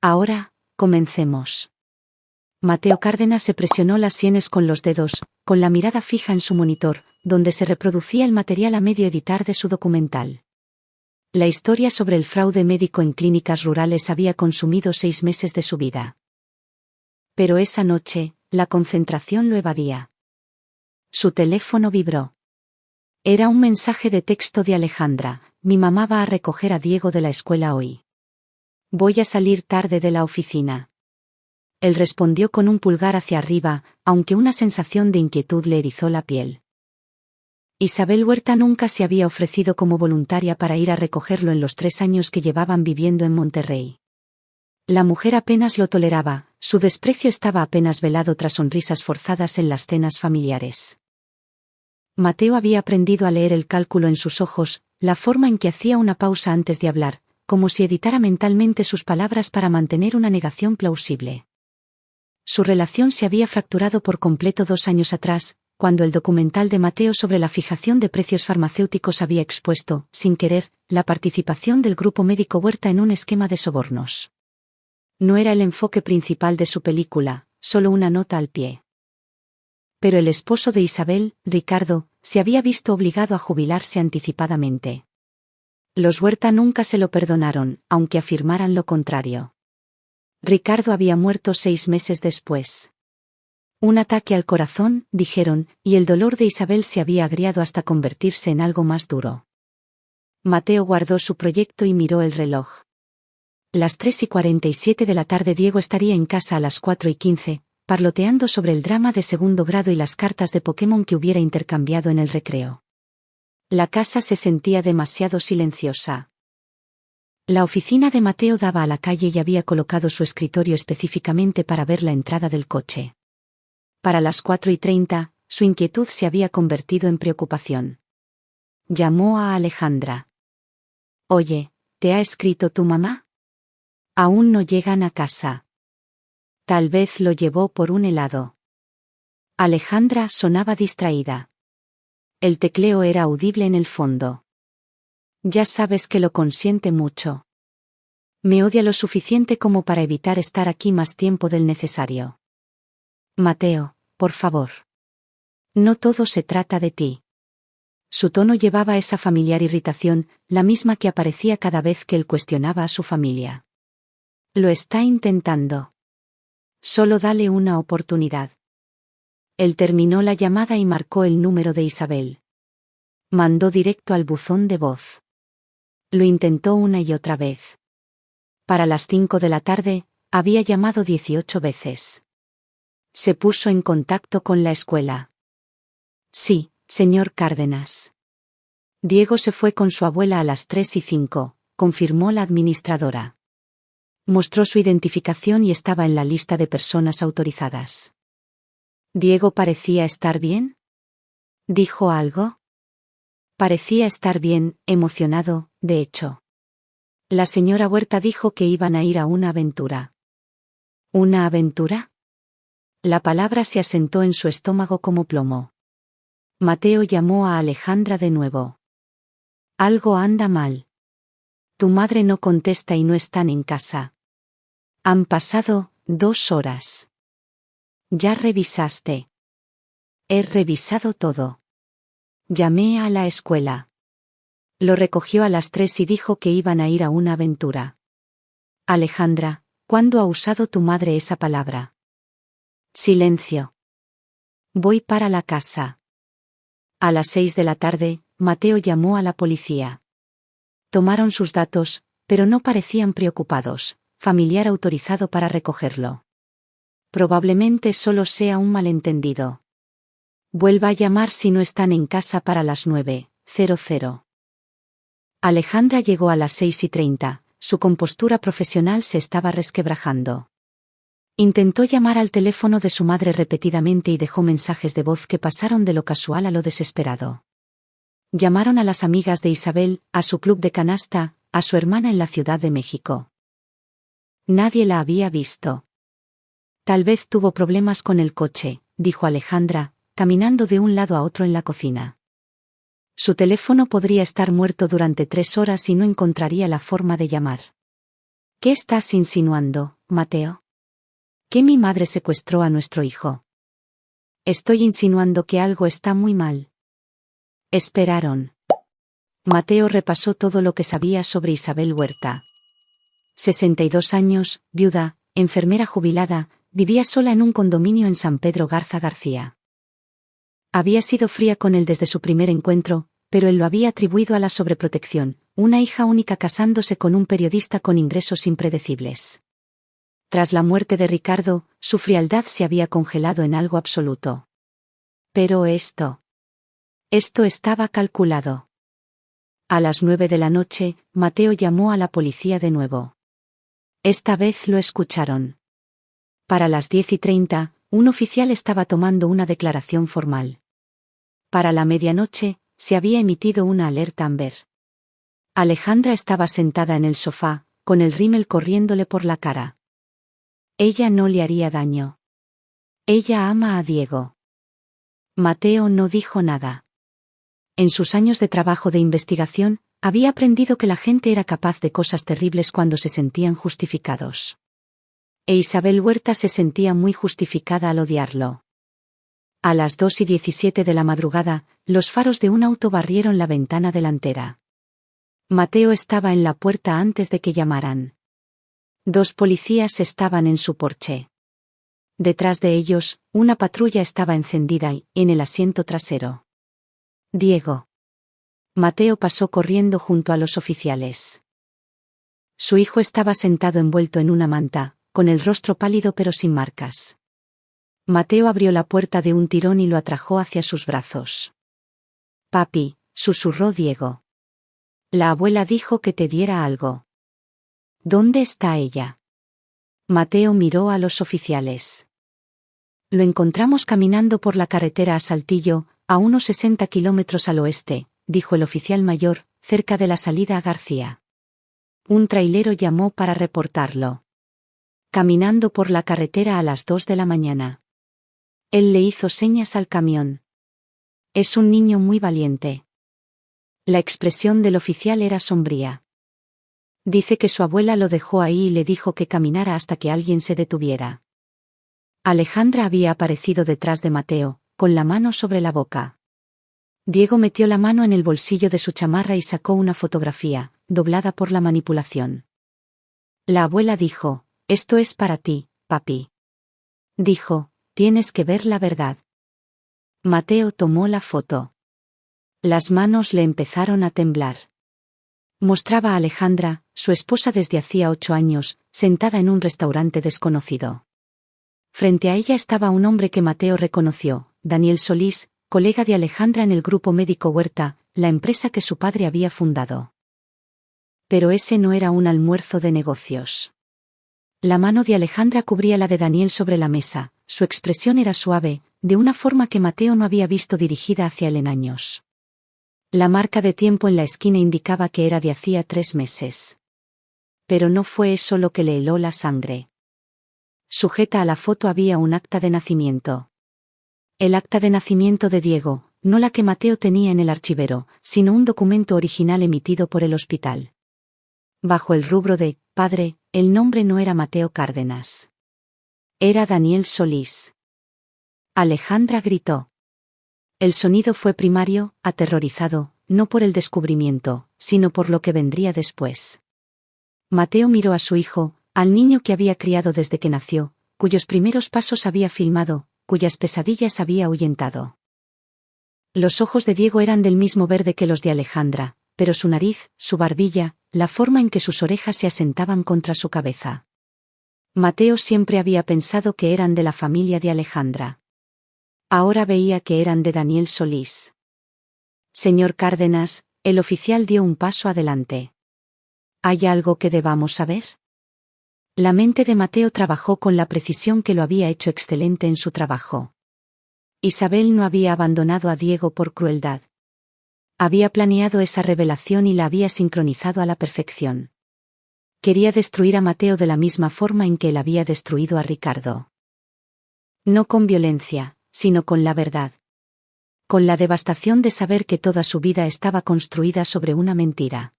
Ahora, comencemos. Mateo Cárdenas se presionó las sienes con los dedos, con la mirada fija en su monitor, donde se reproducía el material a medio editar de su documental. La historia sobre el fraude médico en clínicas rurales había consumido 6 meses de su vida. Pero esa noche, la concentración lo evadía. Su teléfono vibró. Era un mensaje de texto de Alejandra: mi mamá va a recoger a Diego de la escuela hoy. Voy a salir tarde de la oficina. Él respondió con un pulgar hacia arriba, aunque una sensación de inquietud le erizó la piel. Isabel Huerta nunca se había ofrecido como voluntaria para ir a recogerlo en los 3 años que llevaban viviendo en Monterrey. La mujer apenas lo toleraba, su desprecio estaba apenas velado tras sonrisas forzadas en las cenas familiares. Mateo había aprendido a leer el cálculo en sus ojos, la forma en que hacía una pausa antes de hablar, como si editara mentalmente sus palabras para mantener una negación plausible. Su relación se había fracturado por completo 2 años atrás, cuando el documental de Mateo sobre la fijación de precios farmacéuticos había expuesto, sin querer, la participación del grupo médico Huerta en un esquema de sobornos. No era el enfoque principal de su película, solo una nota al pie. Pero el esposo de Isabel, Ricardo, se había visto obligado a jubilarse anticipadamente. Los Huerta nunca se lo perdonaron, aunque afirmaran lo contrario. Ricardo había muerto 6 meses después. Un ataque al corazón, dijeron, y el dolor de Isabel se había agriado hasta convertirse en algo más duro. Mateo guardó su proyecto y miró el reloj. Las 3:47 de la tarde. Diego estaría en casa a las 4:15, parloteando sobre el drama de segundo grado y las cartas de Pokémon que hubiera intercambiado en el recreo. La casa se sentía demasiado silenciosa. La oficina de Mateo daba a la calle y había colocado su escritorio específicamente para ver la entrada del coche. Para las 4:30, su inquietud se había convertido en preocupación. Llamó a Alejandra. Oye, ¿te ha escrito tu mamá? Aún no llegan a casa. Tal vez lo llevó por un helado. Alejandra sonaba distraída. El tecleo era audible en el fondo. Ya sabes que lo consiente mucho. Me odia lo suficiente como para evitar estar aquí más tiempo del necesario. Mateo, por favor. No todo se trata de ti. Su tono llevaba esa familiar irritación, la misma que aparecía cada vez que él cuestionaba a su familia. Lo está intentando. Solo dale una oportunidad. Él terminó la llamada y marcó el número de Isabel. Mandó directo al buzón de voz. Lo intentó una y otra vez. Para las 5 de la tarde, había llamado 18 veces. Se puso en contacto con la escuela. Sí, señor Cárdenas. Diego se fue con su abuela a las 3:05, confirmó la administradora. Mostró su identificación y estaba en la lista de personas autorizadas. ¿Diego parecía estar bien? ¿Dijo algo? Parecía estar bien, emocionado, de hecho. La señora Huerta dijo que iban a ir a una aventura. ¿Una aventura? La palabra se asentó en su estómago como plomo. Mateo llamó a Alejandra de nuevo. Algo anda mal. Tu madre no contesta y no están en casa. Han pasado 2 horas. ¿Ya revisaste? He revisado todo. Llamé a la escuela. Lo recogió a las 3 y dijo que iban a ir a una aventura. Alejandra, ¿cuándo ha usado tu madre esa palabra? Silencio. Voy para la casa. A las 6 de la tarde, Mateo llamó a la policía. Tomaron sus datos, pero no parecían preocupados. Familiar autorizado para recogerlo. Probablemente solo sea un malentendido. Vuelva a llamar si no están en casa para las 9:00. Alejandra llegó a las 6:30, su compostura profesional se estaba resquebrajando. Intentó llamar al teléfono de su madre repetidamente y dejó mensajes de voz que pasaron de lo casual a lo desesperado. Llamaron a las amigas de Isabel, a su club de canasta, a su hermana en la Ciudad de México. Nadie la había visto. Tal vez tuvo problemas con el coche, dijo Alejandra, caminando de un lado a otro en la cocina. Su teléfono podría estar muerto durante 3 horas y no encontraría la forma de llamar. ¿Qué estás insinuando, Mateo? Que mi madre secuestró a nuestro hijo. Estoy insinuando que algo está muy mal. Esperaron. Mateo repasó todo lo que sabía sobre Isabel Huerta. 62 años, viuda, enfermera jubilada, vivía sola en un condominio en San Pedro Garza García. Había sido fría con él desde su primer encuentro, pero él lo había atribuido a la sobreprotección, una hija única casándose con un periodista con ingresos impredecibles. Tras la muerte de Ricardo, su frialdad se había congelado en algo absoluto. Pero esto estaba calculado. A las 9 de la noche, Mateo llamó a la policía de nuevo. Esta vez lo escucharon. Para las 10:30, un oficial estaba tomando una declaración formal. Para la medianoche, se había emitido una alerta Amber. Alejandra estaba sentada en el sofá, con el rímel corriéndole por la cara. Ella no le haría daño. Ella ama a Diego. Mateo no dijo nada. En sus años de trabajo de investigación, había aprendido que la gente era capaz de cosas terribles cuando se sentían justificados. E Isabel Huerta se sentía muy justificada al odiarlo. A las 2:17 de la madrugada, los faros de un auto barrieron la ventana delantera. Mateo estaba en la puerta antes de que llamaran. 2 policías estaban en su porche. Detrás de ellos, una patrulla estaba encendida y, en el asiento trasero. Diego. Mateo pasó corriendo junto a los oficiales. Su hijo estaba sentado envuelto en una manta, con el rostro pálido pero sin marcas. Mateo abrió la puerta de un tirón y lo atrajo hacia sus brazos. Papi, susurró Diego. La abuela dijo que te diera algo. ¿Dónde está ella? Mateo miró a los oficiales. Lo encontramos caminando por la carretera a Saltillo, a unos 60 kilómetros al oeste, dijo el oficial mayor, cerca de la salida a García. Un trailero llamó para reportarlo. Caminando por la carretera a las 2 de la mañana. Él le hizo señas al camión. Es un niño muy valiente. La expresión del oficial era sombría. Dice que su abuela lo dejó ahí y le dijo que caminara hasta que alguien se detuviera. Alejandra había aparecido detrás de Mateo, con la mano sobre la boca. Diego metió la mano en el bolsillo de su chamarra y sacó una fotografía, doblada por la manipulación. La abuela dijo, esto es para ti, papi. Dijo, tienes que ver la verdad. Mateo tomó la foto. Las manos le empezaron a temblar. Mostraba a Alejandra, su esposa desde hacía 8 años, sentada en un restaurante desconocido. Frente a ella estaba un hombre que Mateo reconoció, Daniel Solís, colega de Alejandra en el grupo médico Huerta, la empresa que su padre había fundado. Pero ese no era un almuerzo de negocios. La mano de Alejandra cubría la de Daniel sobre la mesa, su expresión era suave, de una forma que Mateo no había visto dirigida hacia él en años. La marca de tiempo en la esquina indicaba que era de hacía 3 meses. Pero no fue eso lo que le heló la sangre. Sujeta a la foto había un acta de nacimiento. El acta de nacimiento de Diego, no la que Mateo tenía en el archivero, sino un documento original emitido por el hospital. Bajo el rubro de padre, el nombre no era Mateo Cárdenas. Era Daniel Solís. Alejandra gritó. El sonido fue primario, aterrorizado, no por el descubrimiento, sino por lo que vendría después. Mateo miró a su hijo, al niño que había criado desde que nació, cuyos primeros pasos había filmado, cuyas pesadillas había ahuyentado. Los ojos de Diego eran del mismo verde que los de Alejandra, pero su nariz, su barbilla, la forma en que sus orejas se asentaban contra su cabeza. Mateo siempre había pensado que eran de la familia de Alejandra. Ahora veía que eran de Daniel Solís. Señor Cárdenas, el oficial dio un paso adelante. ¿Hay algo que debamos saber? La mente de Mateo trabajó con la precisión que lo había hecho excelente en su trabajo. Isabel no había abandonado a Diego por crueldad. Había planeado esa revelación y la había sincronizado a la perfección. Quería destruir a Mateo de la misma forma en que él había destruido a Ricardo. No con violencia, sino con la verdad. Con la devastación de saber que toda su vida estaba construida sobre una mentira.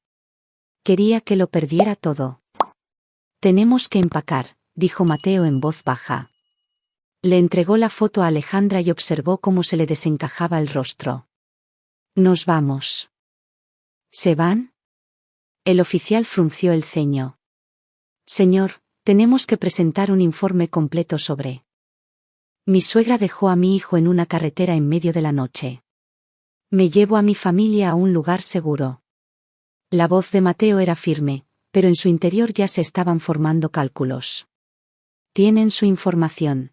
Quería que lo perdiera todo. Tenemos que empacar, dijo Mateo en voz baja. Le entregó la foto a Alejandra y observó cómo se le desencajaba el rostro. Nos vamos. ¿Se van? El oficial frunció el ceño. Señor, tenemos que presentar un informe completo sobre. Mi suegra dejó a mi hijo en una carretera en medio de la noche. Me llevo a mi familia a un lugar seguro. La voz de Mateo era firme, pero en su interior ya se estaban formando cálculos. Tienen su información.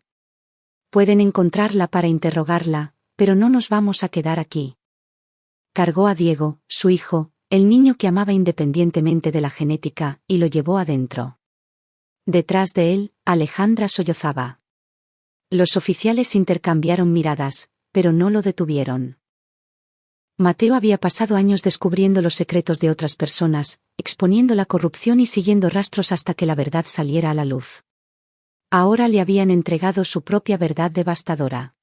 Pueden encontrarla para interrogarla, pero no nos vamos a quedar aquí. Cargó a Diego, su hijo, el niño que amaba independientemente de la genética, y lo llevó adentro. Detrás de él, Alejandra sollozaba. Los oficiales intercambiaron miradas, pero no lo detuvieron. Mateo había pasado años descubriendo los secretos de otras personas, exponiendo la corrupción y siguiendo rastros hasta que la verdad saliera a la luz. Ahora le habían entregado su propia verdad devastadora.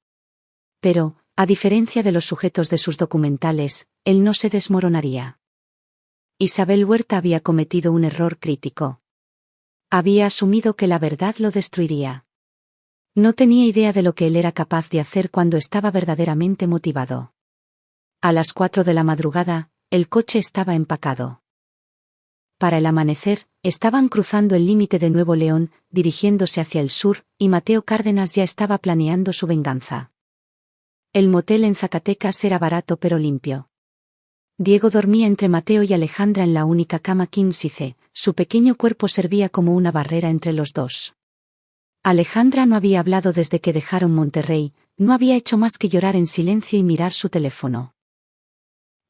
Pero, a diferencia de los sujetos de sus documentales, él no se desmoronaría. Isabel Huerta había cometido un error crítico. Había asumido que la verdad lo destruiría. No tenía idea de lo que él era capaz de hacer cuando estaba verdaderamente motivado. A las 4 de la madrugada, el coche estaba empacado. Para el amanecer, estaban cruzando el límite de Nuevo León, dirigiéndose hacia el sur, y Mateo Cárdenas ya estaba planeando su venganza. El motel en Zacatecas era barato pero limpio. Diego dormía entre Mateo y Alejandra en la única cama king size, su pequeño cuerpo servía como una barrera entre los dos. Alejandra no había hablado desde que dejaron Monterrey, no había hecho más que llorar en silencio y mirar su teléfono.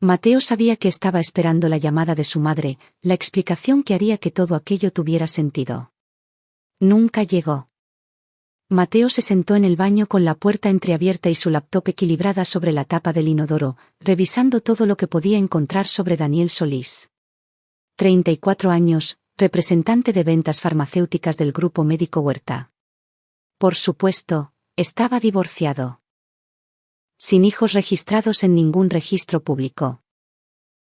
Mateo sabía que estaba esperando la llamada de su madre, la explicación que haría que todo aquello tuviera sentido. Nunca llegó. Mateo se sentó en el baño con la puerta entreabierta y su laptop equilibrada sobre la tapa del inodoro, revisando todo lo que podía encontrar sobre Daniel Solís. 34 años, representante de ventas farmacéuticas del Grupo Médico Huerta. Por supuesto, estaba divorciado. Sin hijos registrados en ningún registro público.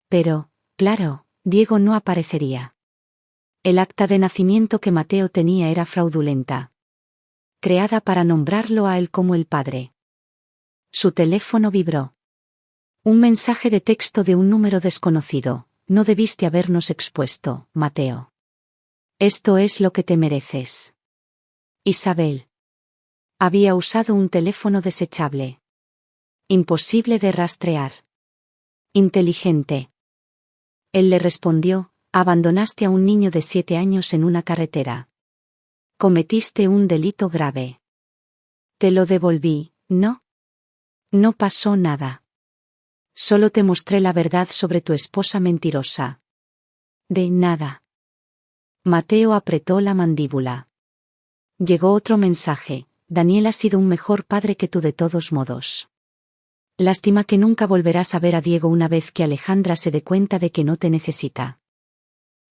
Pero, claro, Diego no aparecería. El acta de nacimiento que Mateo tenía era fraudulenta. Creada para nombrarlo a él como el padre. Su teléfono vibró. Un mensaje de texto de un número desconocido. No debiste habernos expuesto, Mateo. Esto es lo que te mereces. Isabel. Había usado un teléfono desechable. Imposible de rastrear. Inteligente. Él le respondió, abandonaste a un niño de 7 años en una carretera. Cometiste un delito grave. Te lo devolví, ¿no? No pasó nada. Solo te mostré la verdad sobre tu esposa mentirosa. De nada. Mateo apretó la mandíbula. Llegó otro mensaje, Daniel ha sido un mejor padre que tú de todos modos. Lástima que nunca volverás a ver a Diego una vez que Alejandra se dé cuenta de que no te necesita.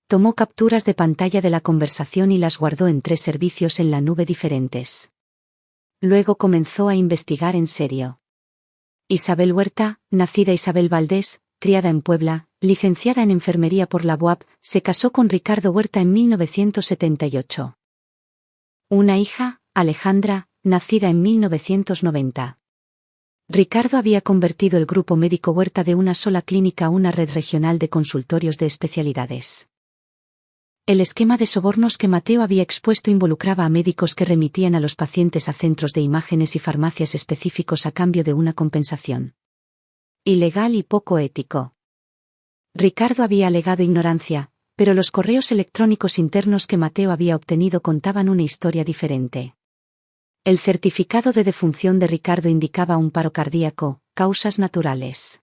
Tomó capturas de pantalla de la conversación y las guardó en 3 servicios en la nube diferentes. Luego comenzó a investigar en serio. Isabel Huerta, nacida Isabel Valdés, criada en Puebla, licenciada en enfermería por la UAP, se casó con Ricardo Huerta en 1978. Una hija, Alejandra, nacida en 1990. Ricardo había convertido el Grupo Médico Huerta de una sola clínica a una red regional de consultorios de especialidades. El esquema de sobornos que Mateo había expuesto involucraba a médicos que remitían a los pacientes a centros de imágenes y farmacias específicos a cambio de una compensación. Ilegal y poco ético. Ricardo había alegado ignorancia, pero los correos electrónicos internos que Mateo había obtenido contaban una historia diferente. El certificado de defunción de Ricardo indicaba un paro cardíaco, causas naturales.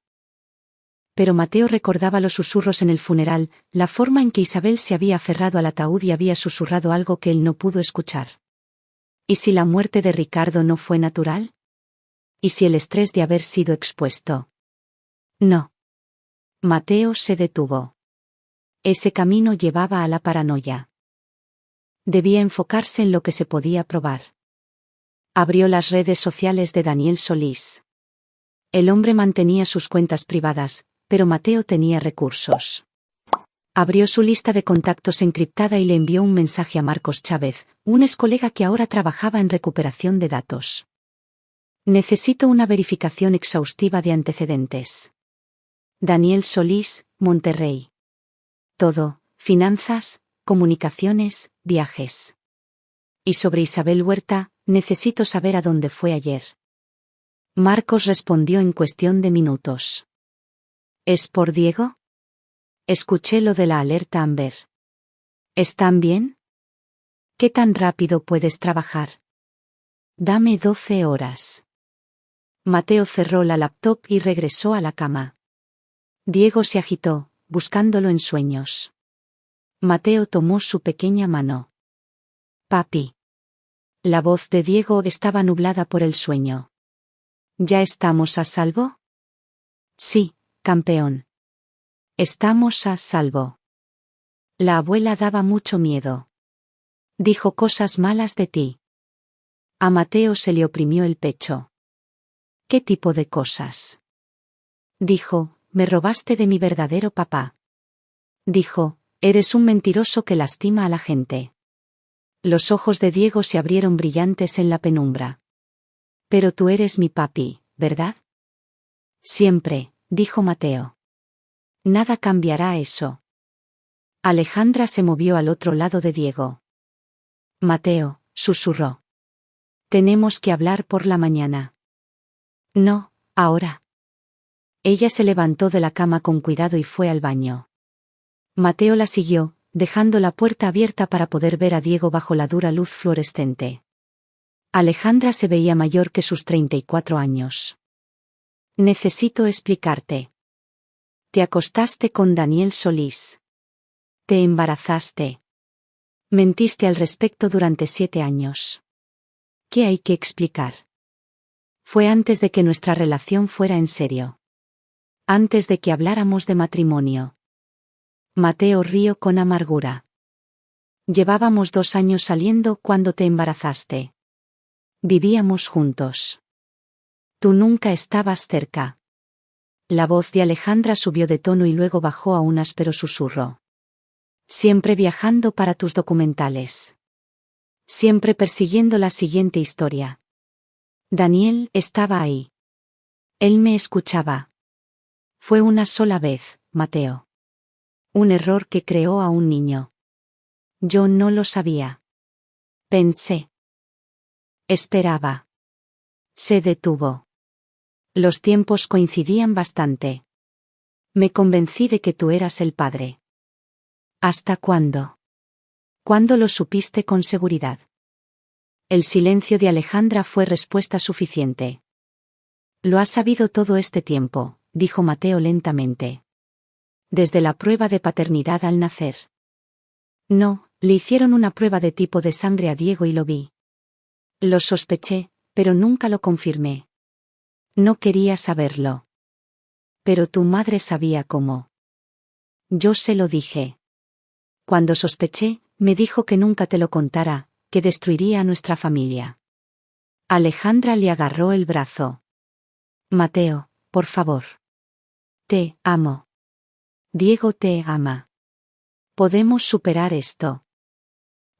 Pero Mateo recordaba los susurros en el funeral, la forma en que Isabel se había aferrado al ataúd y había susurrado algo que él no pudo escuchar. ¿Y si la muerte de Ricardo no fue natural? ¿Y si el estrés de haber sido expuesto? No. Mateo se detuvo. Ese camino llevaba a la paranoia. Debía enfocarse en lo que se podía probar. Abrió las redes sociales de Daniel Solís. El hombre mantenía sus cuentas privadas, pero Mateo tenía recursos. Abrió su lista de contactos encriptada y le envió un mensaje a Marcos Chávez, un excolega que ahora trabajaba en recuperación de datos. Necesito una verificación exhaustiva de antecedentes. Daniel Solís, Monterrey. Todo, finanzas, comunicaciones, viajes. Y sobre Isabel Huerta, necesito saber a dónde fue ayer. Marcos respondió en cuestión de minutos. ¿Es por Diego? Escuché lo de la alerta Amber. ¿Están bien? ¿Qué tan rápido puedes trabajar? Dame 12 horas. Mateo cerró la laptop y regresó a la cama. Diego se agitó, buscándolo en sueños. Mateo tomó su pequeña mano. Papi. La voz de Diego estaba nublada por el sueño. ¿Ya estamos a salvo? Sí, campeón. Estamos a salvo. La abuela daba mucho miedo. Dijo cosas malas de ti. A Mateo se le oprimió el pecho. ¿Qué tipo de cosas? Dijo, me robaste de mi verdadero papá. Dijo, eres un mentiroso que lastima a la gente. Los ojos de Diego se abrieron brillantes en la penumbra. Pero tú eres mi papi, ¿verdad? Siempre, dijo Mateo. Nada cambiará eso. Alejandra se movió al otro lado de Diego. Mateo, susurró. Tenemos que hablar por la mañana. No, ahora. Ella se levantó de la cama con cuidado y fue al baño. Mateo la siguió, dejando la puerta abierta para poder ver a Diego bajo la dura luz fluorescente. Alejandra se veía mayor que sus 34 años. Necesito explicarte. Te acostaste con Daniel Solís. Te embarazaste. Mentiste al respecto durante 7 años. ¿Qué hay que explicar? Fue antes de que nuestra relación fuera en serio. Antes de que habláramos de matrimonio. Mateo rió con amargura. Llevábamos 2 años saliendo cuando te embarazaste. Vivíamos juntos. Tú nunca estabas cerca. La voz de Alejandra subió de tono y luego bajó a un áspero susurro. Siempre viajando para tus documentales. Siempre persiguiendo la siguiente historia. Daniel estaba ahí. Él me escuchaba. Fue una sola vez, Mateo. Un error que creó a un niño. Yo no lo sabía. Pensé. Esperaba. Se detuvo. Los tiempos coincidían bastante. Me convencí de que tú eras el padre. ¿Hasta cuándo? ¿Cuándo lo supiste con seguridad? El silencio de Alejandra fue respuesta suficiente. Lo has sabido todo este tiempo, dijo Mateo lentamente. Desde la prueba de paternidad al nacer. No, le hicieron una prueba de tipo de sangre a Diego y lo vi. Lo sospeché, pero nunca lo confirmé. No quería saberlo. Pero tu madre sabía cómo. Yo se lo dije. Cuando sospeché, me dijo que nunca te lo contara, que destruiría a nuestra familia. Alejandra le agarró el brazo. Mateo, por favor. Te amo. Diego te ama. Podemos superar esto.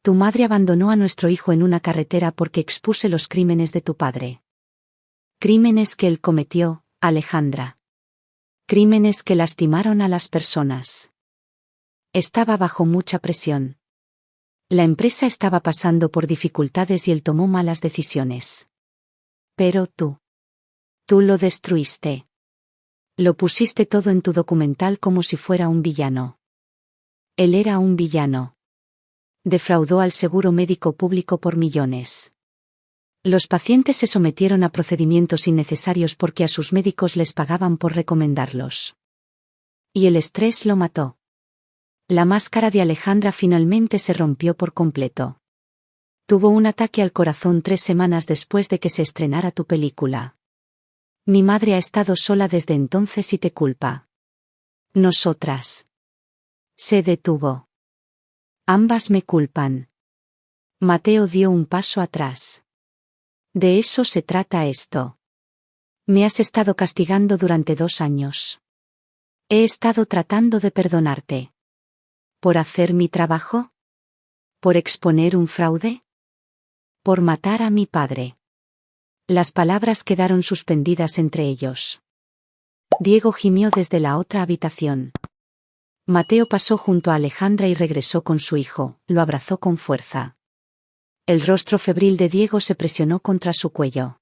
Tu madre abandonó a nuestro hijo en una carretera porque expuse los crímenes de tu padre. Crímenes que él cometió, Alejandra. Crímenes que lastimaron a las personas. Estaba bajo mucha presión. La empresa estaba pasando por dificultades y él tomó malas decisiones. Pero tú lo destruiste. Lo pusiste todo en tu documental como si fuera un villano. Él era un villano. Defraudó al seguro médico público por millones. Los pacientes se sometieron a procedimientos innecesarios porque a sus médicos les pagaban por recomendarlos. Y el estrés lo mató. La máscara de Alejandra finalmente se rompió por completo. Tuvo un ataque al corazón 3 semanas después de que se estrenara tu película. Mi madre ha estado sola desde entonces y te culpa. Nosotras. Se detuvo. Ambas me culpan. Mateo dio un paso atrás. De eso se trata esto. Me has estado castigando durante 2 años. He estado tratando de perdonarte. ¿Por hacer mi trabajo? ¿Por exponer un fraude? ¿Por matar a mi padre? Las palabras quedaron suspendidas entre ellos. Diego gimió desde la otra habitación. Mateo pasó junto a Alejandra y regresó con su hijo, lo abrazó con fuerza. El rostro febril de Diego se presionó contra su cuello.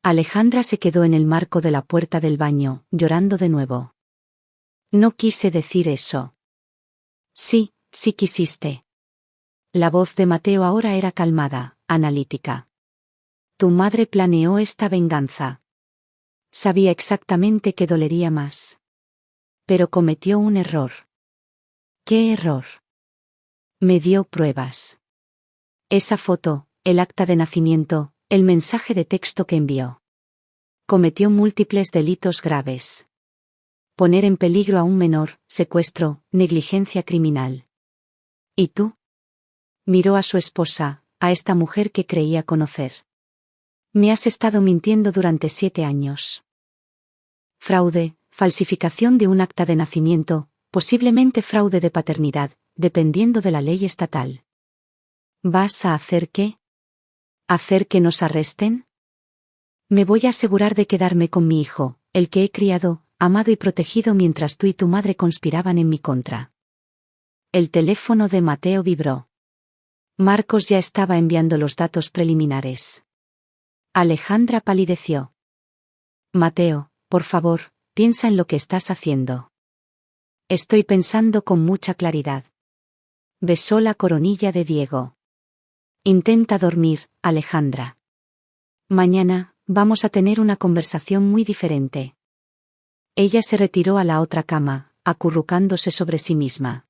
Alejandra se quedó en el marco de la puerta del baño, llorando de nuevo. No quise decir eso. Sí, sí quisiste. La voz de Mateo ahora era calmada, analítica. Tu madre planeó esta venganza. Sabía exactamente qué dolería más. Pero cometió un error. ¿Qué error? Me dio pruebas. Esa foto, el acta de nacimiento, el mensaje de texto que envió. Cometió múltiples delitos graves. Poner en peligro a un menor, secuestro, negligencia criminal. ¿Y tú? Miró a su esposa, a esta mujer que creía conocer. Me has estado mintiendo durante 7 años. Fraude, falsificación de un acta de nacimiento, posiblemente fraude de paternidad, dependiendo de la ley estatal. ¿Vas a hacer qué? ¿Hacer que nos arresten? Me voy a asegurar de quedarme con mi hijo, el que he criado, amado y protegido mientras tú y tu madre conspiraban en mi contra. El teléfono de Mateo vibró. Marcos ya estaba enviando los datos preliminares. Alejandra palideció. Mateo, por favor, piensa en lo que estás haciendo. Estoy pensando con mucha claridad. Besó la coronilla de Diego. Intenta dormir, Alejandra. Mañana, vamos a tener una conversación muy diferente. Ella se retiró a la otra cama, acurrucándose sobre sí misma.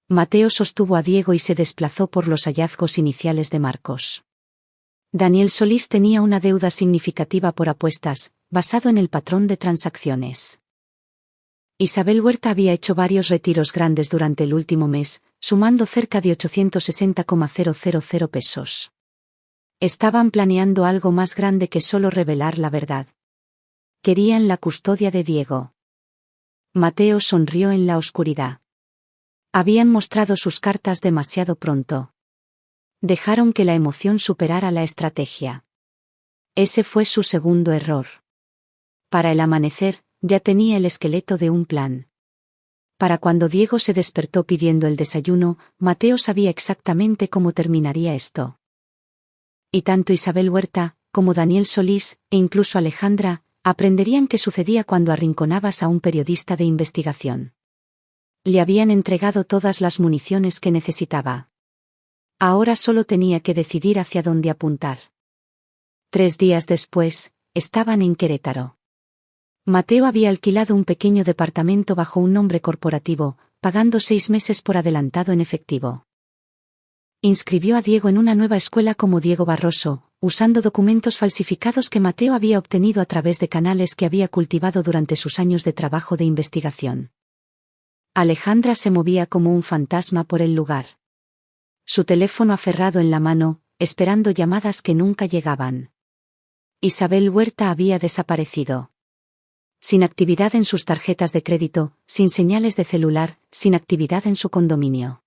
Mateo sostuvo a Diego y se desplazó por los hallazgos iniciales de Marcos. Daniel Solís tenía una deuda significativa por apuestas, basado en el patrón de transacciones. Isabel Huerta había hecho varios retiros grandes durante el último mes, sumando cerca de 860,000 pesos. Estaban planeando algo más grande que solo revelar la verdad. Querían la custodia de Diego. Mateo sonrió en la oscuridad. Habían mostrado sus cartas demasiado pronto. Dejaron que la emoción superara la estrategia. Ese fue su segundo error. Para el amanecer, ya tenía el esqueleto de un plan. Para cuando Diego se despertó pidiendo el desayuno, Mateo sabía exactamente cómo terminaría esto. Y tanto Isabel Huerta, como Daniel Solís, e incluso Alejandra, aprenderían qué sucedía cuando arrinconabas a un periodista de investigación. Le habían entregado todas las municiones que necesitaba. Ahora solo tenía que decidir hacia dónde apuntar. 3 días después, estaban en Querétaro. Mateo había alquilado un pequeño departamento bajo un nombre corporativo, pagando 6 meses por adelantado en efectivo. Inscribió a Diego en una nueva escuela como Diego Barroso, usando documentos falsificados que Mateo había obtenido a través de canales que había cultivado durante sus años de trabajo de investigación. Alejandra se movía como un fantasma por el lugar. Su teléfono aferrado en la mano, esperando llamadas que nunca llegaban. Isabel Huerta había desaparecido. Sin actividad en sus tarjetas de crédito, sin señales de celular, sin actividad en su condominio.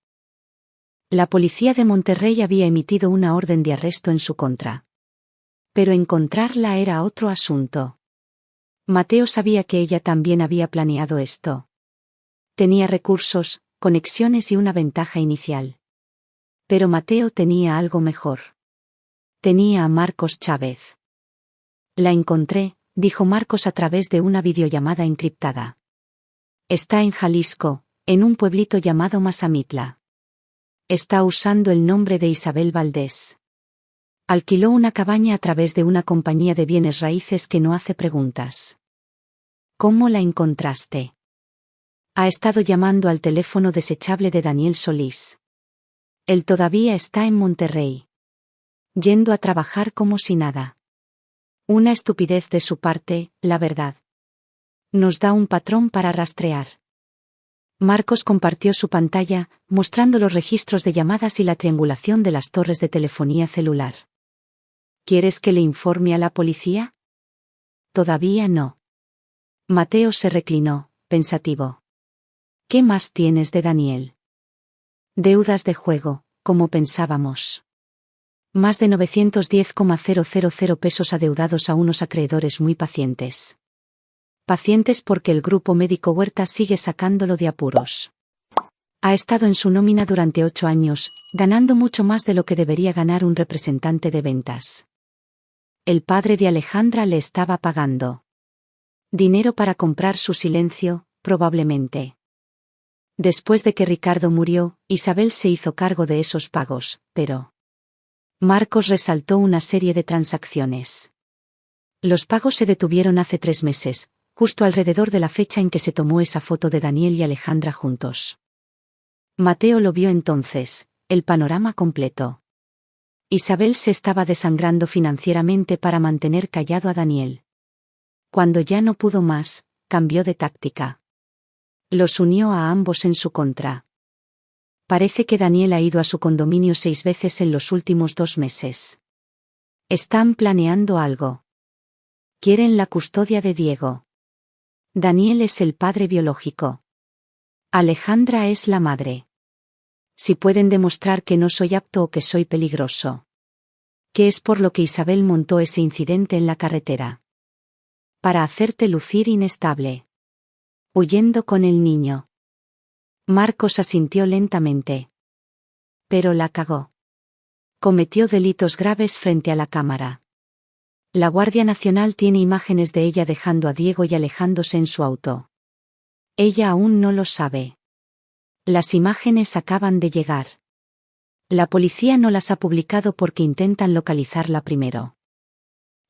La policía de Monterrey había emitido una orden de arresto en su contra. Pero encontrarla era otro asunto. Mateo sabía que ella también había planeado esto. Tenía recursos, conexiones y una ventaja inicial. Pero Mateo tenía algo mejor. Tenía a Marcos Chávez. La encontré, dijo Marcos a través de una videollamada encriptada. Está en Jalisco, en un pueblito llamado Mazamitla. Está usando el nombre de Isabel Valdés. Alquiló una cabaña a través de una compañía de bienes raíces que no hace preguntas. ¿Cómo la encontraste? Ha estado llamando al teléfono desechable de Daniel Solís. Él todavía está en Monterrey. Yendo a trabajar como si nada. Una estupidez de su parte, la verdad. Nos da un patrón para rastrear. Marcos compartió su pantalla, mostrando los registros de llamadas y la triangulación de las torres de telefonía celular. ¿Quieres que le informe a la policía? Todavía no. Mateo se reclinó, pensativo. ¿Qué más tienes de Daniel? Deudas de juego, como pensábamos. Más de 910,000 pesos adeudados a unos acreedores muy pacientes. Pacientes porque el grupo médico Huerta sigue sacándolo de apuros. Ha estado en su nómina durante 8 años, ganando mucho más de lo que debería ganar un representante de ventas. El padre de Alejandra le estaba pagando dinero para comprar su silencio, probablemente. Después de que Ricardo murió, Isabel se hizo cargo de esos pagos, pero Marcos resaltó una serie de transacciones. Los pagos se detuvieron hace 3 meses, justo alrededor de la fecha en que se tomó esa foto de Daniel y Alejandra juntos. Mateo lo vio entonces, el panorama completo. Isabel se estaba desangrando financieramente para mantener callado a Daniel. Cuando ya no pudo más, cambió de táctica. Los unió a ambos en su contra. Parece que Daniel ha ido a su condominio 6 veces en los últimos 2 meses. Están planeando algo. Quieren la custodia de Diego. Daniel es el padre biológico. Alejandra es la madre. Si pueden demostrar que no soy apto o que soy peligroso. Que es por lo que Isabel montó ese incidente en la carretera. Para hacerte lucir inestable. Huyendo con el niño. Marcos asintió lentamente. Pero la cagó. Cometió delitos graves frente a la cámara. La Guardia Nacional tiene imágenes de ella dejando a Diego y alejándose en su auto. Ella aún no lo sabe. Las imágenes acaban de llegar. La policía no las ha publicado porque intentan localizarla primero.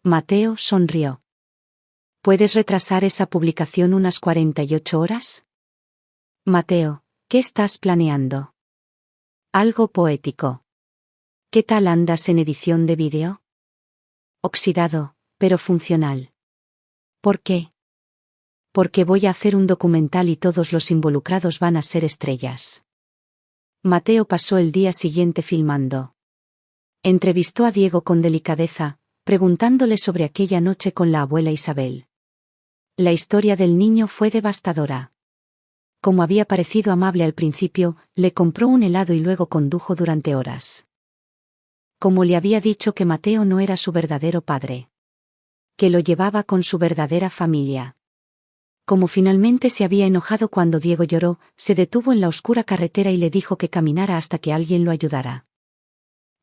Mateo sonrió. ¿Puedes retrasar esa publicación unas 48 horas? Mateo, ¿qué estás planeando? Algo poético. ¿Qué tal andas en edición de vídeo? Oxidado, pero funcional. ¿Por qué? Porque voy a hacer un documental y todos los involucrados van a ser estrellas. Mateo pasó el día siguiente filmando. Entrevistó a Diego con delicadeza, preguntándole sobre aquella noche con la abuela Isabel. La historia del niño fue devastadora. Como había parecido amable al principio, le compró un helado y luego condujo durante horas. Como le había dicho que Mateo no era su verdadero padre. Que lo llevaba con su verdadera familia. Como finalmente se había enojado cuando Diego lloró, se detuvo en la oscura carretera y le dijo que caminara hasta que alguien lo ayudara.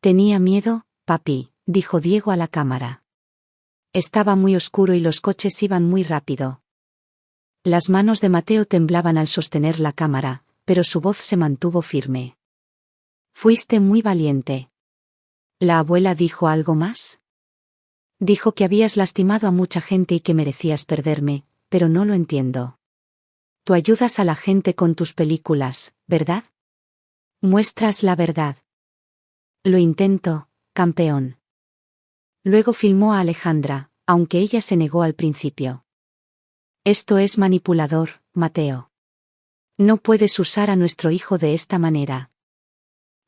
Tenía miedo, papi, dijo Diego a la cámara. Estaba muy oscuro y los coches iban muy rápido. Las manos de Mateo temblaban al sostener la cámara, pero su voz se mantuvo firme. Fuiste muy valiente. ¿La abuela dijo algo más? Dijo que habías lastimado a mucha gente y que merecías perderme, pero no lo entiendo. Tú ayudas a la gente con tus películas, ¿verdad? Muestras la verdad. Lo intento, campeón. Luego filmó a Alejandra, aunque ella se negó al principio. Esto es manipulador, Mateo. No puedes usar a nuestro hijo de esta manera.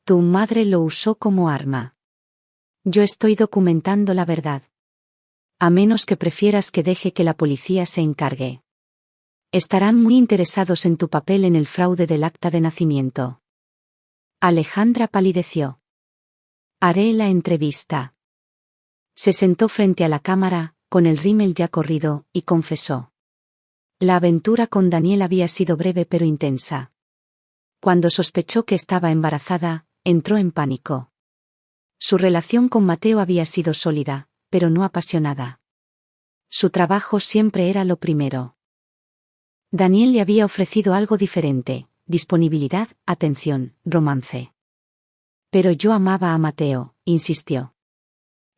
Tu madre lo usó como arma. Yo estoy documentando la verdad. A menos que prefieras que deje que la policía se encargue. Estarán muy interesados en tu papel en el fraude del acta de nacimiento. Alejandra palideció. Haré la entrevista. Se sentó frente a la cámara, con el rímel ya corrido, y confesó. La aventura con Daniel había sido breve pero intensa. Cuando sospechó que estaba embarazada, entró en pánico. Su relación con Mateo había sido sólida, pero no apasionada. Su trabajo siempre era lo primero. Daniel le había ofrecido algo diferente, disponibilidad, atención, romance. Pero yo amaba a Mateo, insistió.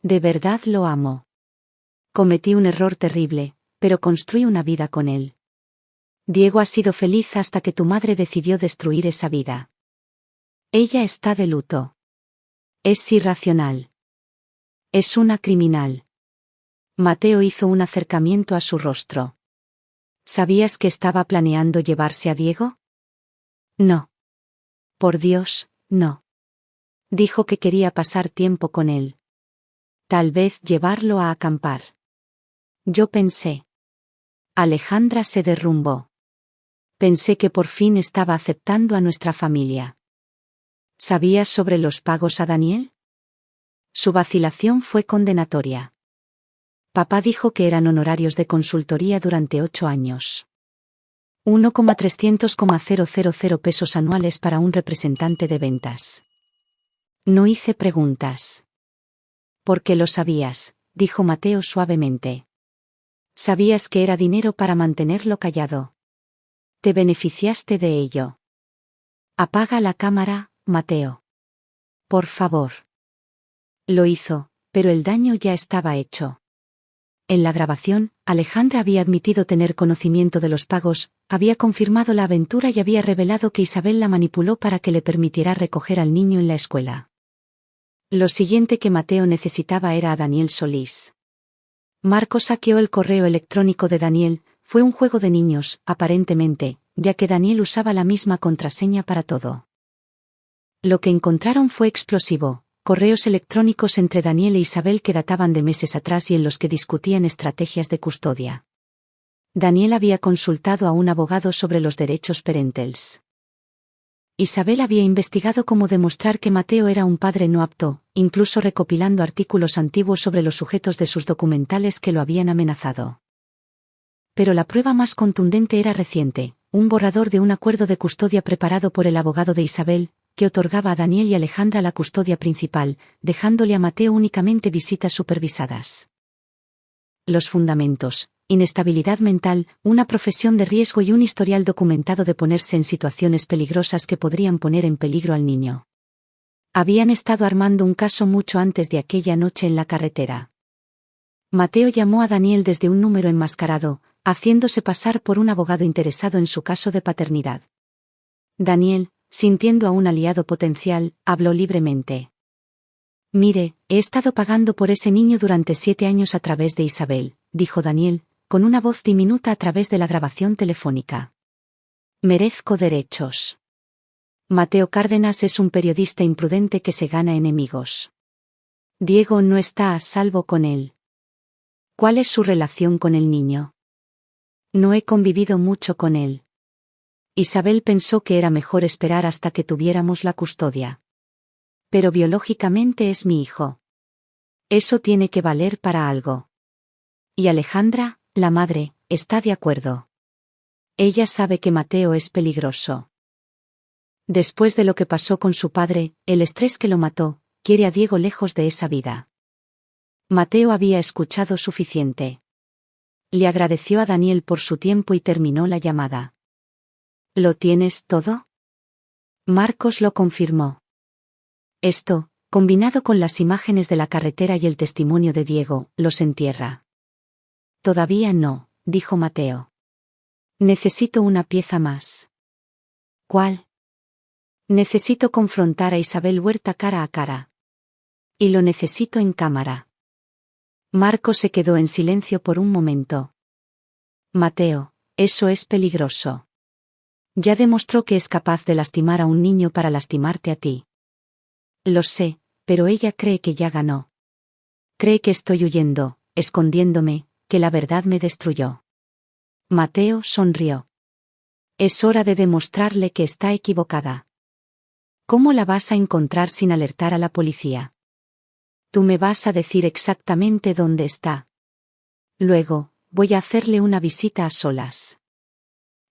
De verdad lo amo. Cometí un error terrible, pero construí una vida con él. Diego ha sido feliz hasta que tu madre decidió destruir esa vida. Ella está de luto. Es irracional. Es una criminal. Mateo hizo un acercamiento a su rostro. ¿Sabías que estaba planeando llevarse a Diego? No. Por Dios, no. Dijo que quería pasar tiempo con él. Tal vez llevarlo a acampar. Yo pensé. Alejandra se derrumbó. Pensé que por fin estaba aceptando a nuestra familia. ¿Sabías sobre los pagos a Daniel? Su vacilación fue condenatoria. Papá dijo que eran honorarios de consultoría durante 8 años. 1,300,000 pesos anuales para un representante de ventas. No hice preguntas. Porque lo sabías, dijo Mateo suavemente. Sabías que era dinero para mantenerlo callado. Te beneficiaste de ello. Apaga la cámara, Mateo. Por favor. Lo hizo, pero el daño ya estaba hecho. En la grabación, Alejandra había admitido tener conocimiento de los pagos, había confirmado la aventura y había revelado que Isabel la manipuló para que le permitiera recoger al niño en la escuela. Lo siguiente que Mateo necesitaba era a Daniel Solís. Marcos saqueó el correo electrónico de Daniel, fue un juego de niños, aparentemente, ya que Daniel usaba la misma contraseña para todo. Lo que encontraron fue explosivo. Correos electrónicos entre Daniel e Isabel que databan de meses atrás y en los que discutían estrategias de custodia. Daniel había consultado a un abogado sobre los derechos parentales. Isabel había investigado cómo demostrar que Mateo era un padre no apto, incluso recopilando artículos antiguos sobre los sujetos de sus documentales que lo habían amenazado. Pero la prueba más contundente era reciente, un borrador de un acuerdo de custodia preparado por el abogado de Isabel, que otorgaba a Daniel y Alejandra la custodia principal, dejándole a Mateo únicamente visitas supervisadas. Los fundamentos: inestabilidad mental, una profesión de riesgo y un historial documentado de ponerse en situaciones peligrosas que podrían poner en peligro al niño. Habían estado armando un caso mucho antes de aquella noche en la carretera. Mateo llamó a Daniel desde un número enmascarado, haciéndose pasar por un abogado interesado en su caso de paternidad. Daniel, sintiendo a un aliado potencial, habló libremente. Mire, he estado pagando por ese niño durante 7 años a través de Isabel, dijo Daniel, con una voz diminuta a través de la grabación telefónica. Merezco derechos. Mateo Cárdenas es un periodista imprudente que se gana enemigos. Diego no está a salvo con él. ¿Cuál es su relación con el niño? No he convivido mucho con él. Isabel pensó que era mejor esperar hasta que tuviéramos la custodia. Pero biológicamente es mi hijo. Eso tiene que valer para algo. Y Alejandra, la madre, está de acuerdo. Ella sabe que Mateo es peligroso. Después de lo que pasó con su padre, el estrés que lo mató, quiere a Diego lejos de esa vida. Mateo había escuchado suficiente. Le agradeció a Daniel por su tiempo y terminó la llamada. ¿Lo tienes todo? Marcos lo confirmó. Esto, combinado con las imágenes de la carretera y el testimonio de Diego, los entierra. Todavía no, dijo Mateo. Necesito una pieza más. ¿Cuál? Necesito confrontar a Isabel Huerta cara a cara. Y lo necesito en cámara. Marcos se quedó en silencio por un momento. Mateo, eso es peligroso. Ya demostró que es capaz de lastimar a un niño para lastimarte a ti. Lo sé, pero ella cree que ya ganó. Cree que estoy huyendo, escondiéndome, que la verdad me destruyó. Mateo sonrió. Es hora de demostrarle que está equivocada. ¿Cómo la vas a encontrar sin alertar a la policía? Tú me vas a decir exactamente dónde está. Luego, voy a hacerle una visita a solas.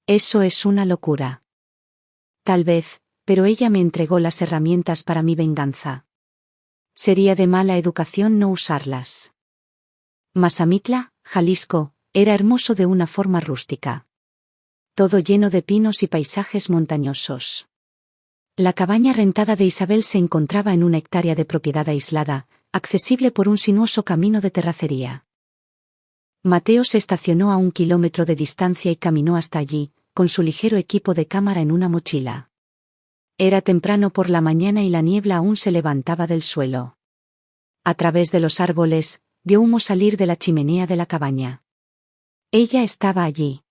Eso es una locura. Tal vez, pero ella me entregó las herramientas para mi venganza. Sería de mala educación no usarlas. Mazamitla, Jalisco, era hermoso de una forma rústica. Todo lleno de pinos y paisajes montañosos. La cabaña rentada de Isabel se encontraba en una hectárea de propiedad aislada, accesible por un sinuoso camino de terracería. Mateo se estacionó a 1 kilómetro de distancia y caminó hasta allí, con su ligero equipo de cámara en una mochila. Era temprano por la mañana y la niebla aún se levantaba del suelo. A través de los árboles, vio humo salir de la chimenea de la cabaña. Ella estaba allí.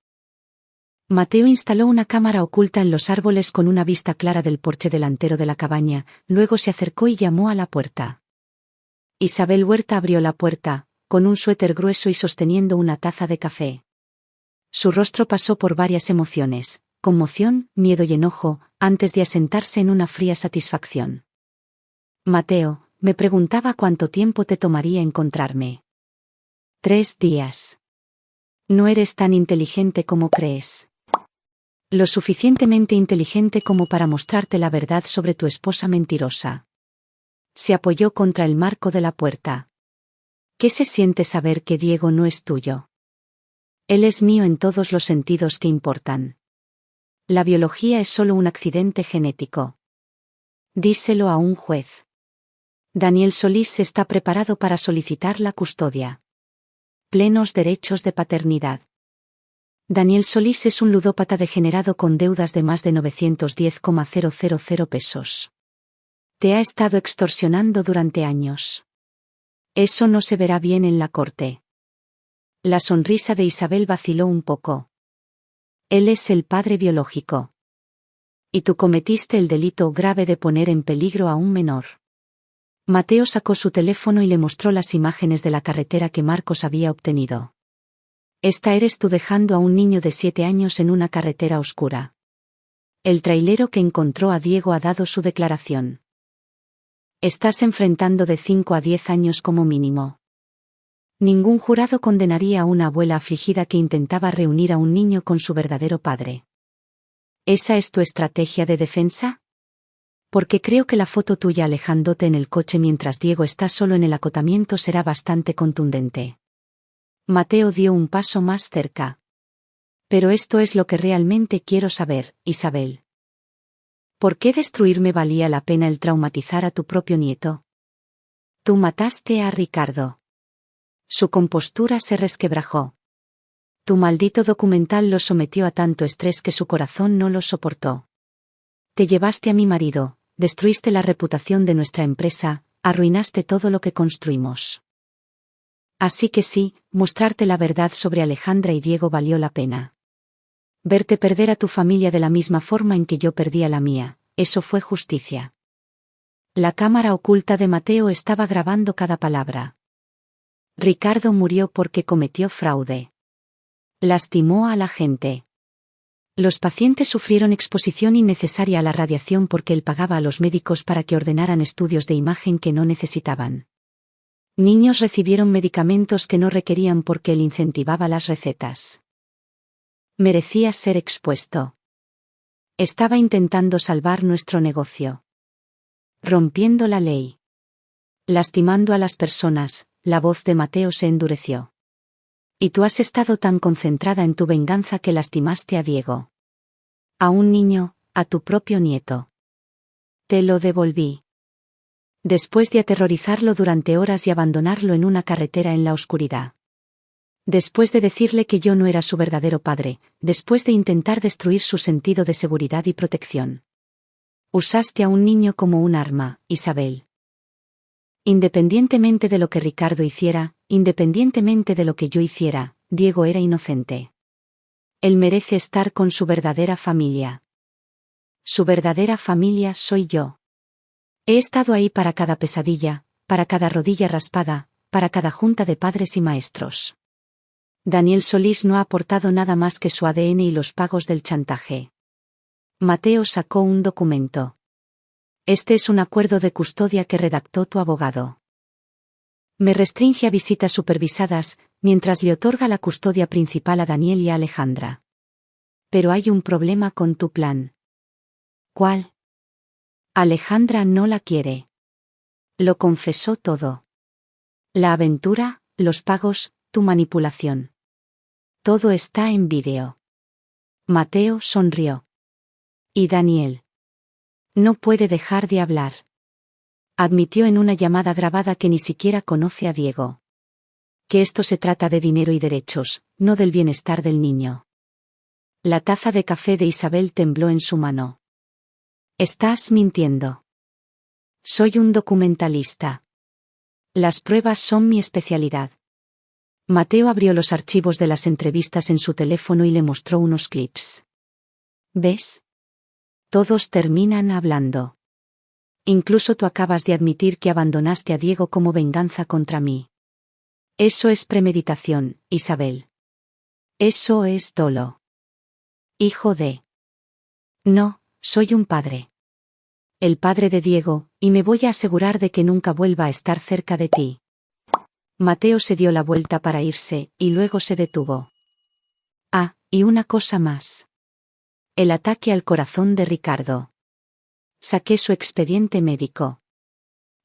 Mateo instaló una cámara oculta en los árboles con una vista clara del porche delantero de la cabaña, luego se acercó y llamó a la puerta. Isabel Huerta abrió la puerta, con un suéter grueso y sosteniendo una taza de café. Su rostro pasó por varias emociones, conmoción, miedo y enojo, antes de asentarse en una fría satisfacción. Mateo, me preguntaba cuánto tiempo te tomaría encontrarme. 3 días. No eres tan inteligente como crees. Lo suficientemente inteligente como para mostrarte la verdad sobre tu esposa mentirosa. Se apoyó contra el marco de la puerta. ¿Qué se siente saber que Diego no es tuyo? Él es mío en todos los sentidos que importan. La biología es solo un accidente genético. Díselo a un juez. Daniel Solís está preparado para solicitar la custodia. Plenos derechos de paternidad. Daniel Solís es un ludópata degenerado con deudas de más de 910,000 pesos. Te ha estado extorsionando durante años. Eso no se verá bien en la corte. La sonrisa de Isabel vaciló un poco. Él es el padre biológico. Y tú cometiste el delito grave de poner en peligro a un menor. Mateo sacó su teléfono y le mostró las imágenes de la carretera que Marcos había obtenido. Esta eres tú dejando a un niño de 7 años en una carretera oscura. El trailero que encontró a Diego ha dado su declaración. Estás enfrentando de 5 a 10 años como mínimo. Ningún jurado condenaría a una abuela afligida que intentaba reunir a un niño con su verdadero padre. ¿Esa es tu estrategia de defensa? Porque creo que la foto tuya alejándote en el coche mientras Diego está solo en el acotamiento será bastante contundente. Mateo dio un paso más cerca. Pero esto es lo que realmente quiero saber, Isabel. ¿Por qué destruirme valía la pena el traumatizar a tu propio nieto? Tú mataste a Ricardo. Su compostura se resquebrajó. Tu maldito documental lo sometió a tanto estrés que su corazón no lo soportó. Te llevaste a mi marido, destruiste la reputación de nuestra empresa, arruinaste todo lo que construimos. Así que sí, mostrarte la verdad sobre Alejandra y Diego valió la pena. Verte perder a tu familia de la misma forma en que yo perdí a la mía, eso fue justicia. La cámara oculta de Mateo estaba grabando cada palabra. Ricardo murió porque cometió fraude. Lastimó a la gente. Los pacientes sufrieron exposición innecesaria a la radiación porque él pagaba a los médicos para que ordenaran estudios de imagen que no necesitaban. Niños recibieron medicamentos que no requerían porque él incentivaba las recetas. Merecía ser expuesto. Estaba intentando salvar nuestro negocio. Rompiendo la ley. Lastimando a las personas, la voz de Mateo se endureció. Y tú has estado tan concentrada en tu venganza que lastimaste a Diego. A un niño, a tu propio nieto. Te lo devolví. Después de aterrorizarlo durante horas y abandonarlo en una carretera en la oscuridad. Después de decirle que yo no era su verdadero padre, después de intentar destruir su sentido de seguridad y protección. Usaste a un niño como un arma, Isabel. Independientemente de lo que Ricardo hiciera, independientemente de lo que yo hiciera, Diego era inocente. Él merece estar con su verdadera familia. Su verdadera familia soy yo. He estado ahí para cada pesadilla, para cada rodilla raspada, para cada junta de padres y maestros. Daniel Solís no ha aportado nada más que su ADN y los pagos del chantaje. Mateo sacó un documento. Este es un acuerdo de custodia que redactó tu abogado. Me restringe a visitas supervisadas, mientras le otorga la custodia principal a Daniel y a Alejandra. Pero hay un problema con tu plan. ¿Cuál? Alejandra no la quiere. Lo confesó todo. La aventura, los pagos, tu manipulación. Todo está en vídeo. Mateo sonrió. ¿Y Daniel? No puede dejar de hablar. Admitió en una llamada grabada que ni siquiera conoce a Diego. Que esto se trata de dinero y derechos, no del bienestar del niño. La taza de café de Isabel tembló en su mano. Estás mintiendo. Soy un documentalista. Las pruebas son mi especialidad. Mateo abrió los archivos de las entrevistas en su teléfono y le mostró unos clips. ¿Ves? Todos terminan hablando. Incluso tú acabas de admitir que abandonaste a Diego como venganza contra mí. Eso es premeditación, Isabel. Eso es dolo. Hijo de... No, soy un padre. El padre de Diego, y me voy a asegurar de que nunca vuelva a estar cerca de ti. Mateo se dio la vuelta para irse, y luego se detuvo. Ah, y una cosa más. El ataque al corazón de Ricardo. Saqué su expediente médico.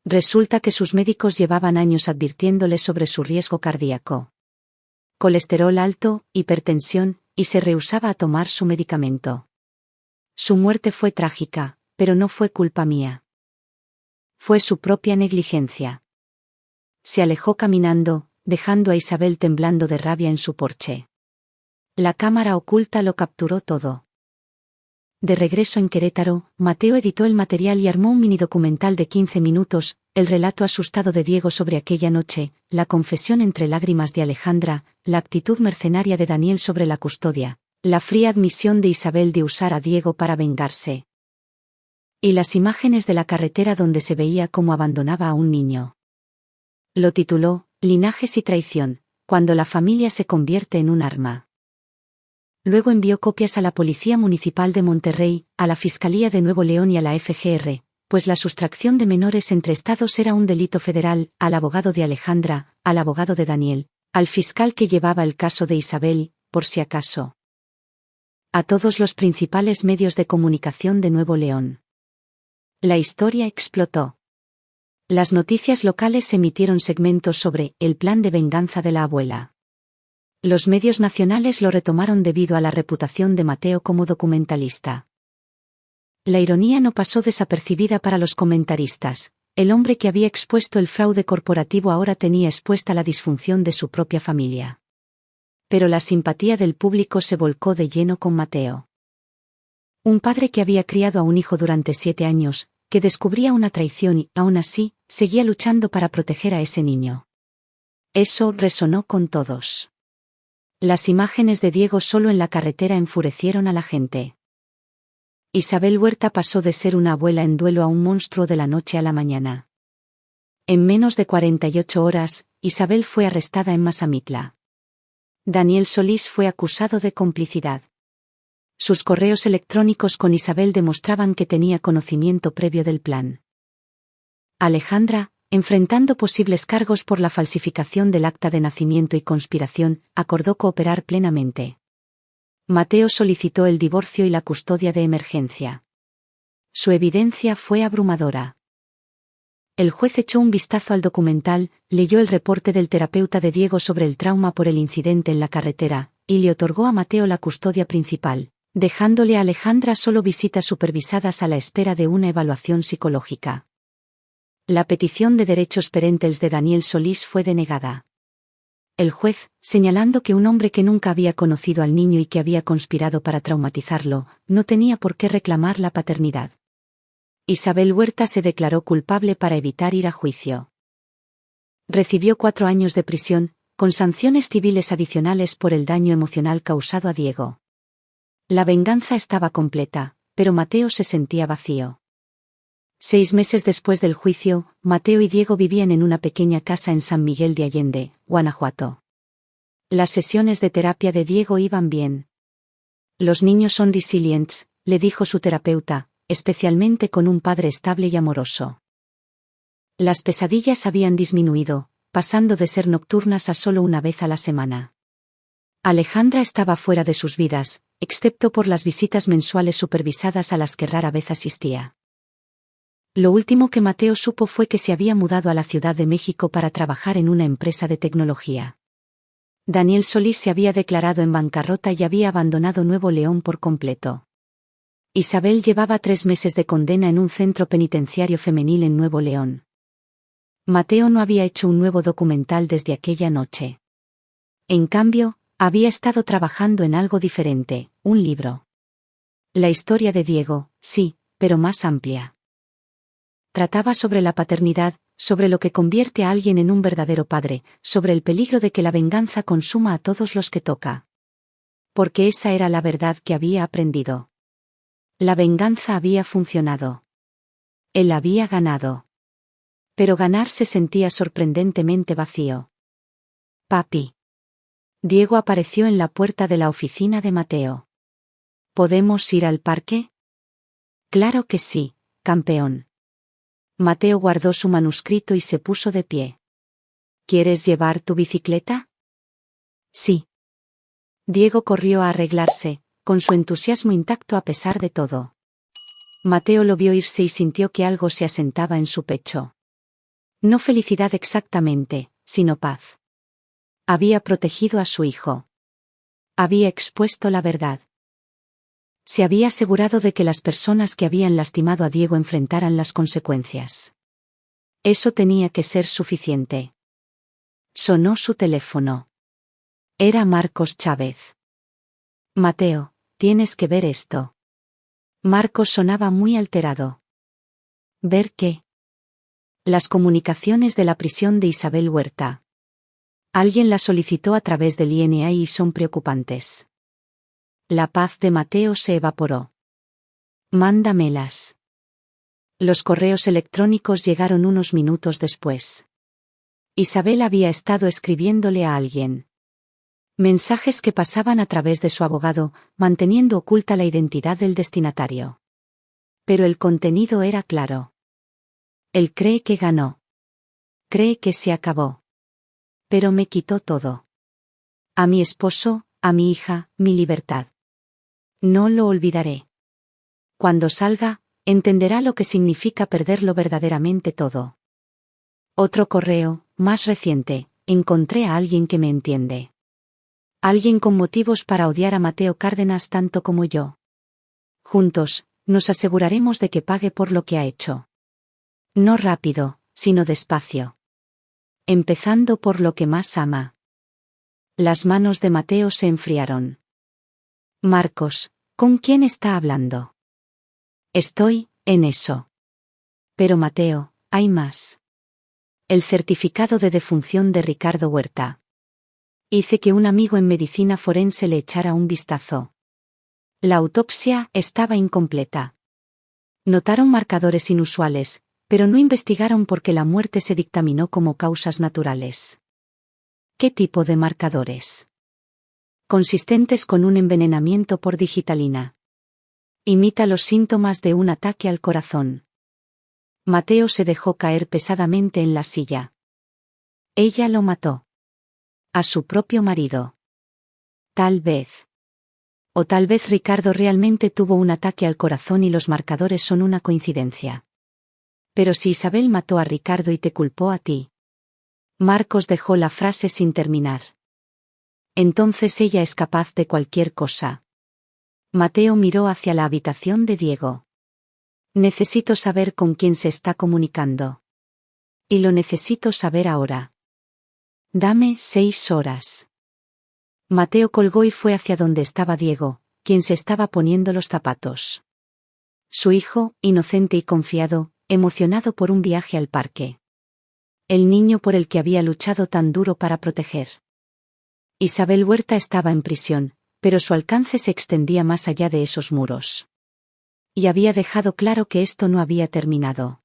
Resulta que sus médicos llevaban años advirtiéndole sobre su riesgo cardíaco. Colesterol alto, hipertensión, y se rehusaba a tomar su medicamento. Su muerte fue trágica, pero no fue culpa mía. Fue su propia negligencia. Se alejó caminando, dejando a Isabel temblando de rabia en su porche. La cámara oculta lo capturó todo. De regreso en Querétaro, Mateo editó el material y armó un mini documental de 15 minutos, el relato asustado de Diego sobre aquella noche, la confesión entre lágrimas de Alejandra, la actitud mercenaria de Daniel sobre la custodia, la fría admisión de Isabel de usar a Diego para vengarse. Y las imágenes de la carretera donde se veía cómo abandonaba a un niño. Lo tituló, Linajes y traición, cuando la familia se convierte en un arma. Luego envió copias a la Policía Municipal de Monterrey, a la Fiscalía de Nuevo León y a la FGR, pues la sustracción de menores entre estados era un delito federal, al abogado de Alejandra, al abogado de Daniel, al fiscal que llevaba el caso de Isabel, por si acaso. A todos los principales medios de comunicación de Nuevo León. La historia explotó. Las noticias locales emitieron segmentos sobre el plan de venganza de la abuela. Los medios nacionales lo retomaron debido a la reputación de Mateo como documentalista. La ironía no pasó desapercibida para los comentaristas. El hombre que había expuesto el fraude corporativo ahora tenía expuesta la disfunción de su propia familia. Pero la simpatía del público se volcó de lleno con Mateo. Un padre que había criado a un hijo durante 7 años, que descubría una traición y, aún así, seguía luchando para proteger a ese niño. Eso resonó con todos. Las imágenes de Diego solo en la carretera enfurecieron a la gente. Isabel Huerta pasó de ser una abuela en duelo a un monstruo de la noche a la mañana. En menos de 48 horas, Isabel fue arrestada en Mazamitla. Daniel Solís fue acusado de complicidad. Sus correos electrónicos con Isabel demostraban que tenía conocimiento previo del plan. Alejandra, enfrentando posibles cargos por la falsificación del acta de nacimiento y conspiración, acordó cooperar plenamente. Mateo solicitó el divorcio y la custodia de emergencia. Su evidencia fue abrumadora. El juez echó un vistazo al documental, leyó el reporte del terapeuta de Diego sobre el trauma por el incidente en la carretera, y le otorgó a Mateo la custodia principal, dejándole a Alejandra solo visitas supervisadas a la espera de una evaluación psicológica. La petición de derechos parentales de Daniel Solís fue denegada. El juez, señalando que un hombre que nunca había conocido al niño y que había conspirado para traumatizarlo, no tenía por qué reclamar la paternidad. Isabel Huerta se declaró culpable para evitar ir a juicio. Recibió 4 años de prisión, con sanciones civiles adicionales por el daño emocional causado a Diego. La venganza estaba completa, pero Mateo se sentía vacío. 6 meses después del juicio, Mateo y Diego vivían en una pequeña casa en San Miguel de Allende, Guanajuato. Las sesiones de terapia de Diego iban bien. Los niños son resilientes, le dijo su terapeuta, especialmente con un padre estable y amoroso. Las pesadillas habían disminuido, pasando de ser nocturnas a solo una vez a la semana. Alejandra estaba fuera de sus vidas, excepto por las visitas mensuales supervisadas a las que rara vez asistía. Lo último que Mateo supo fue que se había mudado a la Ciudad de México para trabajar en una empresa de tecnología. Daniel Solís se había declarado en bancarrota y había abandonado Nuevo León por completo. Isabel llevaba 3 meses de condena en un centro penitenciario femenil en Nuevo León. Mateo no había hecho un nuevo documental desde aquella noche. En cambio, había estado trabajando en algo diferente, un libro. La historia de Diego, sí, pero más amplia. Trataba sobre la paternidad, sobre lo que convierte a alguien en un verdadero padre, sobre el peligro de que la venganza consuma a todos los que toca. Porque esa era la verdad que había aprendido. La venganza había funcionado. Él había ganado. Pero ganar se sentía sorprendentemente vacío. Papi. Diego apareció en la puerta de la oficina de Mateo. ¿Podemos ir al parque? Claro que sí, campeón. Mateo guardó su manuscrito y se puso de pie. ¿Quieres llevar tu bicicleta? Sí. Diego corrió a arreglarse, con su entusiasmo intacto a pesar de todo. Mateo lo vio irse y sintió que algo se asentaba en su pecho. No felicidad exactamente, sino paz. Había protegido a su hijo. Había expuesto la verdad. Se había asegurado de que las personas que habían lastimado a Diego enfrentaran las consecuencias. Eso tenía que ser suficiente. Sonó su teléfono. Era Marcos Chávez. Mateo, tienes que ver esto. Marcos sonaba muy alterado. ¿Ver qué? Las comunicaciones de la prisión de Isabel Huerta. Alguien las solicitó a través del INAI y son preocupantes. La paz de Mateo se evaporó. Mándamelas. Los correos electrónicos llegaron unos minutos después. Isabel había estado escribiéndole a alguien. Mensajes que pasaban a través de su abogado, manteniendo oculta la identidad del destinatario. Pero el contenido era claro. Él cree que ganó. Cree que se acabó. Pero me quitó todo. A mi esposo, a mi hija, mi libertad. No lo olvidaré. Cuando salga, entenderá lo que significa perderlo verdaderamente todo. Otro correo, más reciente, encontré a alguien que me entiende. Alguien con motivos para odiar a Mateo Cárdenas tanto como yo. Juntos, nos aseguraremos de que pague por lo que ha hecho. No rápido, sino despacio. Empezando por lo que más ama. Las manos de Mateo se enfriaron. Marcos, ¿con quién está hablando? Estoy, en eso. Pero Mateo, hay más. El certificado de defunción de Ricardo Huerta. Hice que un amigo en medicina forense le echara un vistazo. La autopsia estaba incompleta. Notaron marcadores inusuales, pero no investigaron por qué la muerte se dictaminó como causas naturales. ¿Qué tipo de marcadores? Consistentes con un envenenamiento por digitalina. Imita los síntomas de un ataque al corazón. Mateo se dejó caer pesadamente en la silla. Ella lo mató. A su propio marido. Tal vez. O tal vez Ricardo realmente tuvo un ataque al corazón y los marcadores son una coincidencia. Pero si Isabel mató a Ricardo y te culpó a ti. Marcos dejó la frase sin terminar. Entonces ella es capaz de cualquier cosa. Mateo miró hacia la habitación de Diego. Necesito saber con quién se está comunicando. Y lo necesito saber ahora. Dame 6 horas. Mateo colgó y fue hacia donde estaba Diego, quien se estaba poniendo los zapatos. Su hijo, inocente y confiado, emocionado por un viaje al parque. El niño por el que había luchado tan duro para proteger. Isabel Huerta estaba en prisión, pero su alcance se extendía más allá de esos muros. Y había dejado claro que esto no había terminado.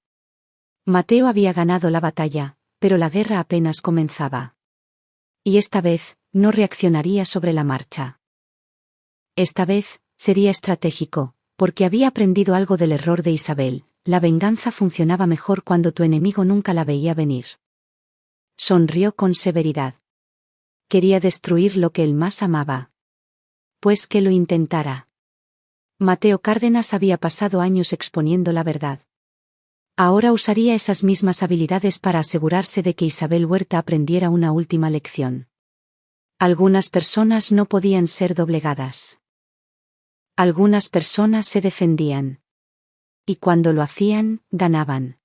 Mateo había ganado la batalla, pero la guerra apenas comenzaba. Y esta vez, no reaccionaría sobre la marcha. Esta vez, sería estratégico, porque había aprendido algo del error de Isabel. La venganza funcionaba mejor cuando tu enemigo nunca la veía venir. Sonrió con severidad. Quería destruir lo que él más amaba. Pues que lo intentara. Mateo Cárdenas había pasado años exponiendo la verdad. Ahora usaría esas mismas habilidades para asegurarse de que Isabel Huerta aprendiera una última lección. Algunas personas no podían ser doblegadas. Algunas personas se defendían. Y cuando lo hacían, ganaban.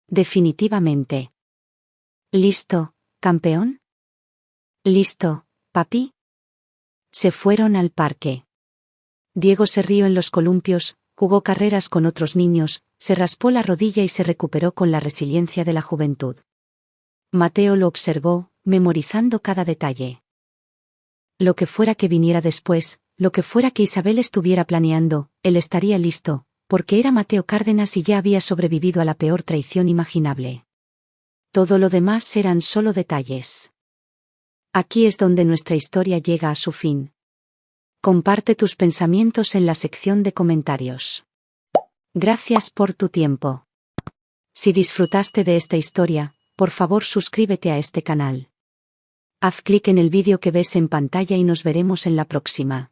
Definitivamente. ¿Listo, campeón? ¿Listo, papi? Se fueron al parque. Diego se rió en los columpios, jugó carreras con otros niños, se raspó la rodilla y se recuperó con la resiliencia de la juventud. Mateo lo observó, memorizando cada detalle. Lo que fuera que viniera después, lo que fuera que Isabel estuviera planeando, él estaría listo, porque era Mateo Cárdenas y ya había sobrevivido a la peor traición imaginable. Todo lo demás eran solo detalles. Aquí es donde nuestra historia llega a su fin. Comparte tus pensamientos en la sección de comentarios. Gracias por tu tiempo. Si disfrutaste de esta historia, por favor suscríbete a este canal. Haz clic en el vídeo que ves en pantalla y nos veremos en la próxima.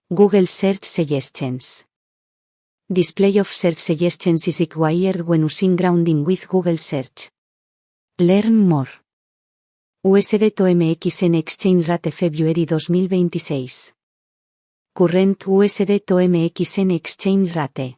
Google Search Suggestions. Display of Search Suggestions is required when using grounding with Google Search. Learn more. USD-TOMXN Exchange Rate February 2026. Current USD-TOMXN Exchange Rate.